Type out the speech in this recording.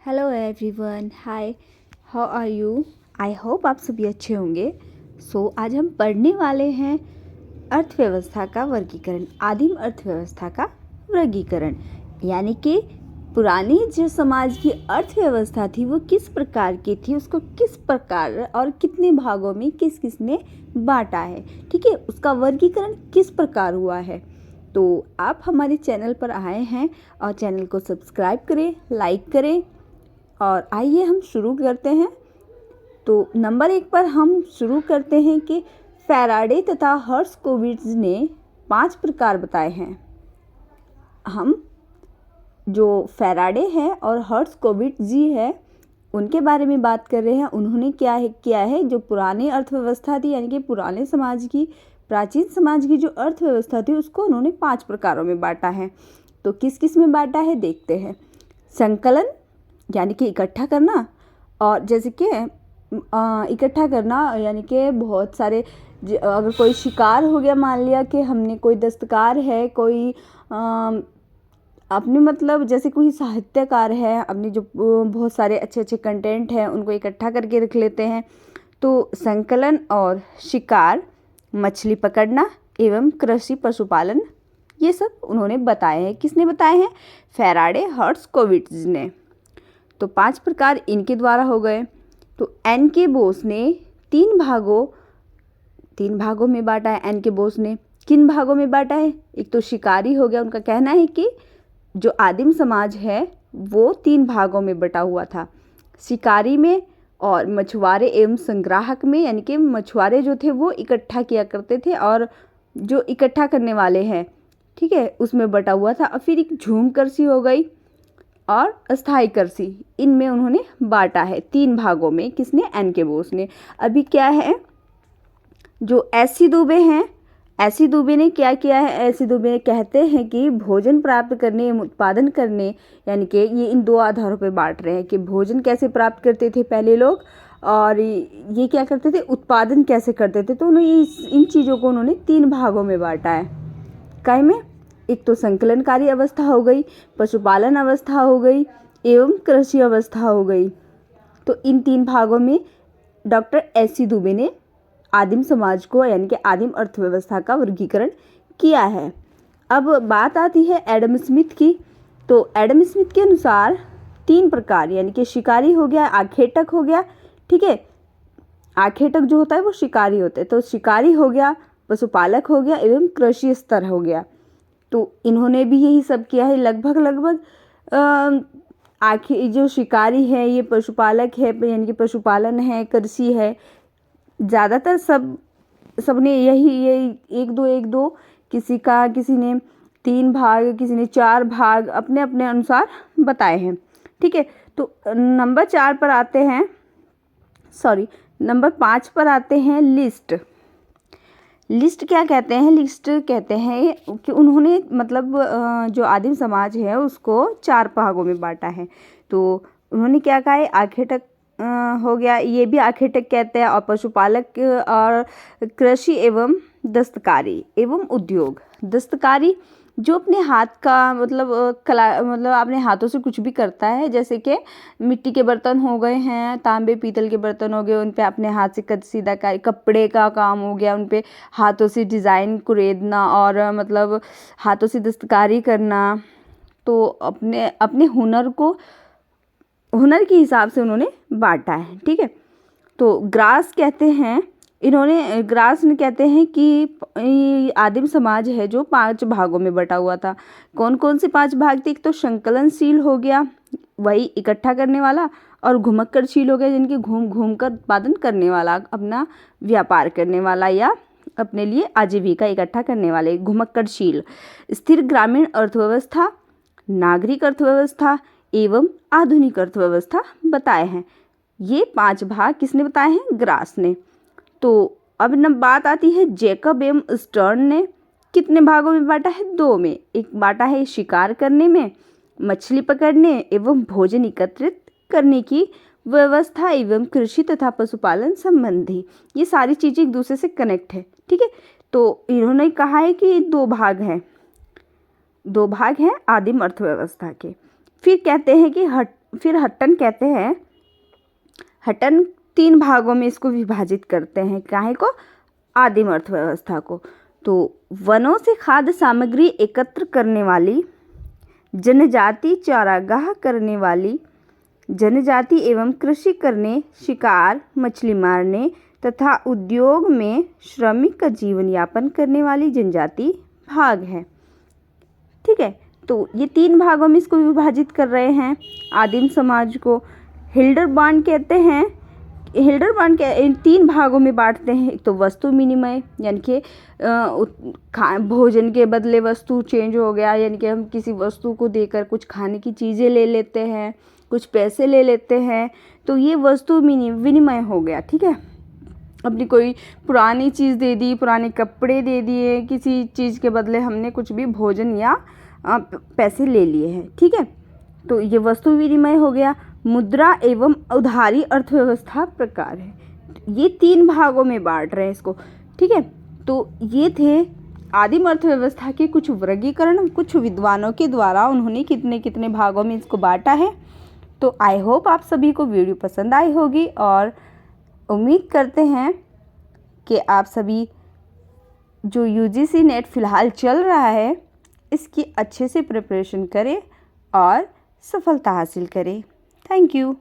Hello everyone, hi, how are you. I hope आप सभी अच्छे होंगे। आज हम पढ़ने वाले हैं अर्थव्यवस्था का वर्गीकरण, आदिम अर्थव्यवस्था का वर्गीकरण। यानी कि पुरानी जो समाज की अर्थव्यवस्था थी वो किस प्रकार की थी, उसको किस प्रकार और कितने भागों में किस किस ने बांटा है, ठीक है, उसका वर्गीकरण किस प्रकार हुआ है। तो आप हमारे चैनल पर आए हैं और चैनल को सब्सक्राइब करें, लाइक करें और आइए हम शुरू करते हैं। तो नंबर 1 पर हम शुरू करते हैं कि फैराडे तथा हर्ट्ज़कोविट्ज़ ने 5 प्रकार बताए हैं। हम जो फैराडे है और हर्ट्ज़कोविट्ज़ जी है उनके बारे में बात कर रहे हैं। उन्होंने क्या है किया है, जो पुरानी अर्थव्यवस्था थी यानी कि पुराने समाज की, प्राचीन समाज की जो अर्थव्यवस्था थी उसको उन्होंने 5 प्रकारों में बांटा है। तो किस किस में बांटा है देखते हैं। संकलन यानी कि इकट्ठा करना, और जैसे कि इकट्ठा करना यानी कि बहुत सारे, अगर कोई शिकार हो गया, मान लिया कि हमने कोई दस्तकार है, कोई अपने मतलब जैसे कोई साहित्यकार है, अपने जो बहुत सारे अच्छे अच्छे कंटेंट हैं उनको इकट्ठा करके रख लेते हैं। तो संकलन और शिकार, मछली पकड़ना एवं कृषि पशुपालन, ये सब उन्होंने बताए हैं। किसने बताए हैं? फैराडे हर्ट्ज़कोविट्ज़ ने। तो 5 प्रकार इनके द्वारा हो गए। तो एन के बोस ने 3 भागों में बांटा है। एन के बोस ने किन भागों में बांटा है? एक तो शिकारी हो गया। उनका कहना है कि जो आदिम समाज है वो 3 भागों में बटा हुआ था, शिकारी में और मछुआरे एवं संग्राहक में। यानी कि मछुआरे जो थे वो इकट्ठा किया करते थे और जो इकट्ठा करने वाले हैं, ठीक है, उसमें बटा हुआ था। और फिर एक झूम कृषि हो गई और अस्थाई कृषि, इनमें उन्होंने बांटा है 3 भागों में। किसने? एन के बोस ने। अभी क्या है, जो एस.सी. दुबे हैं, एस.सी. दुबे ने क्या किया है? एस.सी. दुबे कहते हैं कि भोजन प्राप्त करने एवं उत्पादन करने, यानी कि ये इन 2 आधारों पर बांट रहे हैं कि भोजन कैसे प्राप्त करते थे पहले लोग, और ये क्या करते थे, उत्पादन कैसे करते थे। तो उन्होंने इन चीज़ों को उन्होंने 3 भागों में बांटा है। काय में? एक तो संकलनकारी अवस्था हो गई, पशुपालन अवस्था हो गई एवं कृषि अवस्था हो गई। तो इन 3 भागों में डॉक्टर एस.सी. दुबे ने आदिम समाज को यानी कि आदिम अर्थव्यवस्था का वर्गीकरण किया है। अब बात आती है एडम स्मिथ की। तो एडम स्मिथ के अनुसार 3 प्रकार, यानी कि शिकारी हो गया, आखेटक हो गया, ठीक है, आखेटक जो होता है वो शिकारी होते हैं, तो शिकारी हो गया, पशुपालक हो गया एवं कृषि स्तर हो गया। तो इन्होंने भी यही सब किया है। लगभग आखिर जो शिकारी है ये पशुपालक है, यानी कि पशुपालन है, कृषि है, ज़्यादातर सबने यही 1-2 किसी ने 3 भाग, किसी ने 4 भाग अपने अपने अनुसार बताए हैं, ठीक है। तो नंबर 4 पर आते हैं, नंबर 5 पर आते हैं लिस्ट क्या कहते हैं? लिस्ट कहते हैं कि उन्होंने मतलब जो आदिम समाज है उसको 4 भागों में बांटा है। तो उन्होंने क्या कहा है? आखेटक हो गया, ये भी आखेटक कहते हैं, और पशुपालक और कृषि एवं दस्तकारी एवं उद्योग। दस्तकारी जो अपने हाथ का मतलब कला, मतलब अपने हाथों से कुछ भी करता है, जैसे कि मिट्टी के बर्तन हो गए हैं, तांबे पीतल के बर्तन हो गए, उन पे अपने हाथ से कसीदाकारी, कपड़े का काम हो गया, उन पे हाथों से डिज़ाइन कुरेदना और मतलब हाथों से दस्तकारी करना। तो अपने अपने हुनर के हिसाब से उन्होंने बांटा है, ठीक है। तो ग्रास कहते हैं, ग्रास ने कहते हैं कि आदिम समाज है जो 5 भागों में बटा हुआ था। कौन कौन से 5 भाग थे? एक तो संकलनशील हो गया, वही इकट्ठा करने वाला, और घुमक्कड़शील हो गया, जिनके घूम घूम कर उत्पादन करने वाला, अपना व्यापार करने वाला या अपने लिए आजीविका इकट्ठा करने वाले, घुमक्कड़शील। स्थिर ग्रामीण अर्थव्यवस्था, नागरिक अर्थव्यवस्था एवं आधुनिक अर्थव्यवस्था बताए हैं। ये 5 भाग किसने बताए हैं? ग्रास ने। तो अब न बात आती है जैकब एम स्टर्न ने कितने भागों में बांटा है? 2 में। एक बांटा है शिकार करने में, मछली पकड़ने एवं भोजन एकत्रित करने की व्यवस्था एवं कृषि तथा पशुपालन संबंधी। ये सारी चीज़ें एक दूसरे से कनेक्ट है, ठीक है। तो इन्होंने कहा है कि 2 भाग हैं आदिम अर्थव्यवस्था के। फिर कहते हैं कि फिर हट्टन कहते हैं, हट्टन 3 भागों में इसको विभाजित करते हैं, काहे को, आदिम अर्थव्यवस्था को। तो वनों से खाद्य सामग्री एकत्र करने वाली, जनजाति चारागाह करने वाली, जनजाति एवं कृषि करने, शिकार मछली मारने तथा उद्योग में श्रमिक का जीवन यापन करने वाली जनजाति भाग है। ठीक है, तो ये 3 भागों में इसको विभाजित कर रहे हैं आदिम समाज को। हिल्डरबार्न कहते हैं, हिल्डरबार्न के इन 3 भागों में बांटते हैं। एक तो वस्तु विनिमय, यानी कि भोजन के बदले वस्तु चेंज हो गया, यानी कि हम किसी वस्तु को देकर कुछ खाने की चीज़ें ले लेते हैं, कुछ पैसे ले लेते हैं, तो ये वस्तु विनिमय हो गया। ठीक है, अपनी कोई पुरानी चीज़ दे दी, पुराने कपड़े दे दिए, किसी चीज़ के बदले हमने कुछ भी भोजन या पैसे ले लिए हैं। ठीक है, तो ये वस्तु विनिमय हो गया। मुद्रा एवं उधारी अर्थव्यवस्था प्रकार है, ये 3 भागों में बांट रहे हैं इसको। ठीक है, तो ये थे आदिम अर्थव्यवस्था के कुछ वर्गीकरण, कुछ विद्वानों के द्वारा उन्होंने कितने कितने भागों में इसको बांटा है। तो आई होप आप सभी को वीडियो पसंद आई होगी और उम्मीद करते हैं कि आप सभी जो UGC नेट फ़िलहाल चल रहा है इसकी अच्छे से प्रिपरेशन करें और सफलता हासिल करें। Thank you.